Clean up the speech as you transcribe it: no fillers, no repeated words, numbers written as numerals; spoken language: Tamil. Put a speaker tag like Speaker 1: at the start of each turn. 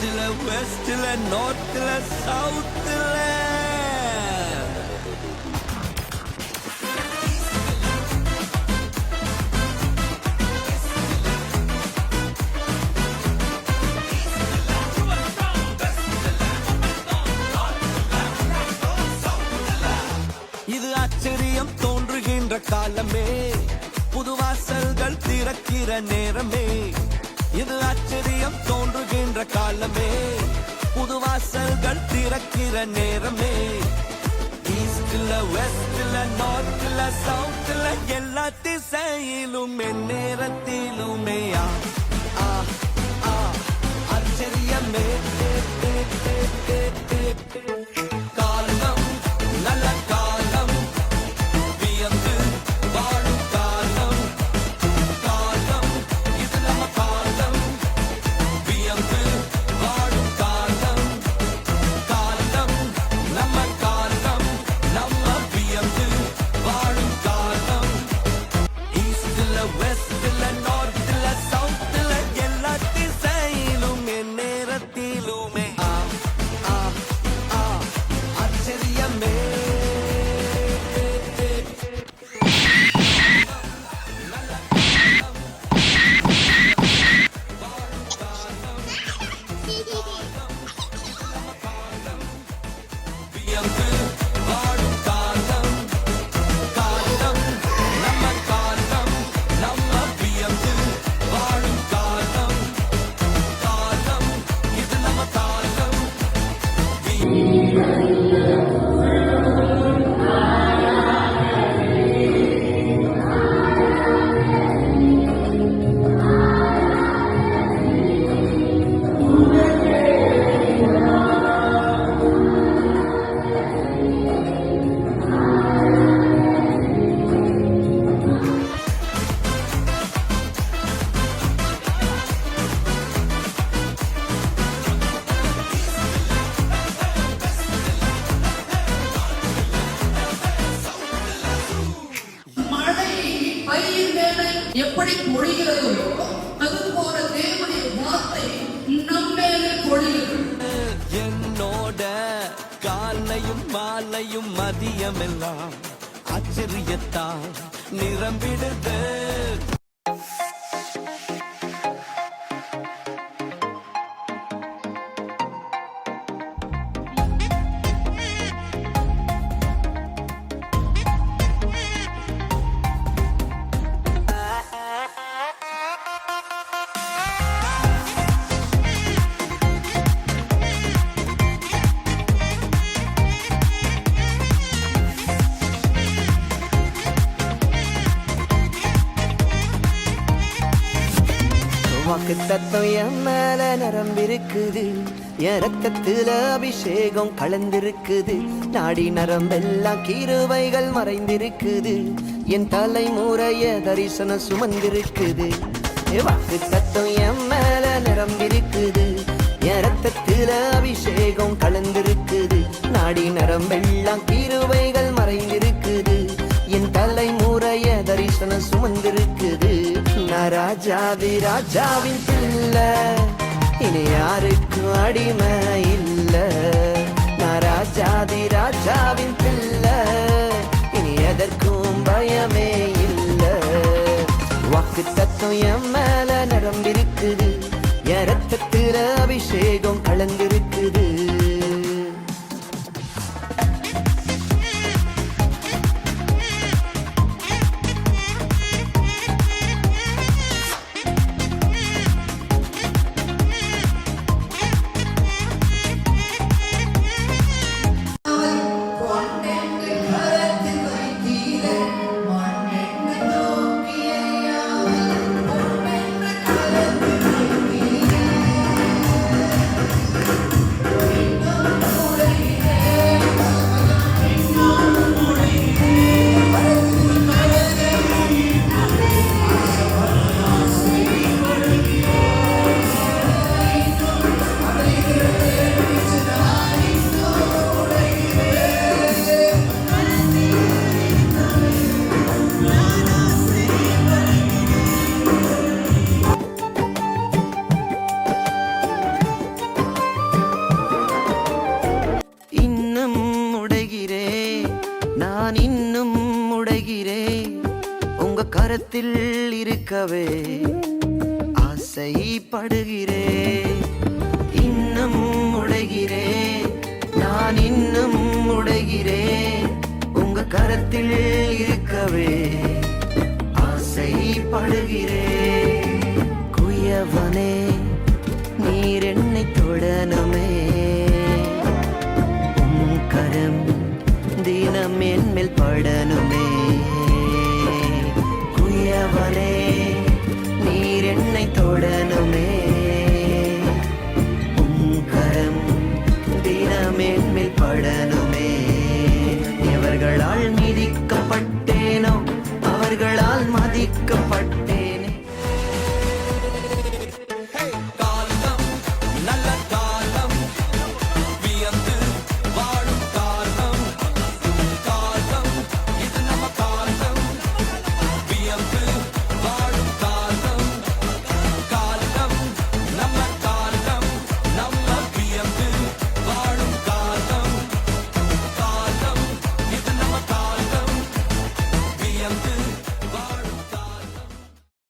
Speaker 1: ஈஸ்ட்ல வெஸ்ட்ல நார்த்ல சவுத்ல இது ஆச்சரியம் தோன்றுகின்ற காலமே, புது வாசல்கள் திறக்கிற நேரமே. இது ஆச்சரியம் தோன்றுகின்ற காலமே, புது வாசல்கள் திறக்கிற நேரமே. ஈஸ்ட்ல வெஸ்ட்ல நார்த்ல சவுத்ல எல்லா திசையிலும் நேரத்திலுமே ஆச்சரியமே. காலம் நல்ல காலம், வியந்து வாழும் காலம். காலம் இது நம்ம காலம், வியந்து வாழும் காலம். காலம் நம்ம காலம், நம்ம வியந்து வாழும் காலம். ஈஸ்ட்ல வெஸ்ட்ல நார்த்ல சவுத்ல எல்லா திசையிலும் நேரத்திலுமே ஆச்சரியமே. வியந்து வாழும் காலம். காலம் நம்ம காலம், நம்ம வியந்து வாழும் காலம். காலம் இது நம்ம காலம்.
Speaker 2: மழை பயிர் மேலே எப்படி பொழிகிறதோ அது போல தேவனுடைய வார்த்தை நம் மேலே பொழிகிறது.
Speaker 1: என்னோட காலையும் மாலையும் மதியமெல்லாம் ஆச்சரியத்தால் நிரம்பிடுது.
Speaker 3: வாக்கு தத்துவம் என் மேல நரம்பிருக்குது, என் ரத்தத்துல அபிஷேகம் கலந்திருக்குது. நாடி நரம்பெல்லாம் கிருபைகள் மறைந்திருக்குது, என் தலைமுறைய தரிசனம் சுமந்திருக்குது. வாக்கு தத்துவம் என் மேல நரம்பிருக்குது, என் ரத்தத்துல அபிஷேகம் கலந்திருக்குது. நாடி நரம்பெல்லாம் கிருபைகள் மறைந்திருக்குது, என் தலைமுறைய தரிசனம் சுமந்திருக்குது. நான் ராஜாதி ராஜாவின் பிள்ளை, இனி யாருக்கும் அடிமை இல்ல. நான் ராஜாதி ராஜாவின் பிள்ளை, இனி எதற்கும் பயமே இல்ல. வாக்கு தத்துவம் என் மேல நரம்பிருக்குது, என் ரத்தத்துல அபிஷேகம் கலந்திருக்குது.
Speaker 2: பொன்னென்று கரத்தில் வைத்தீரே, மண்ணென்று தூக்கிய யாவை. பொன்னென்று கரத்தில்
Speaker 3: இருக்கவே ஆசைப்படுகிறேன். இன்னும் உடைகிறேன், நான் இன்னும் உடைகிறேன். உங்க கரத்தில் இருக்கவே ஆசைப்படுகிறேன். குயவனே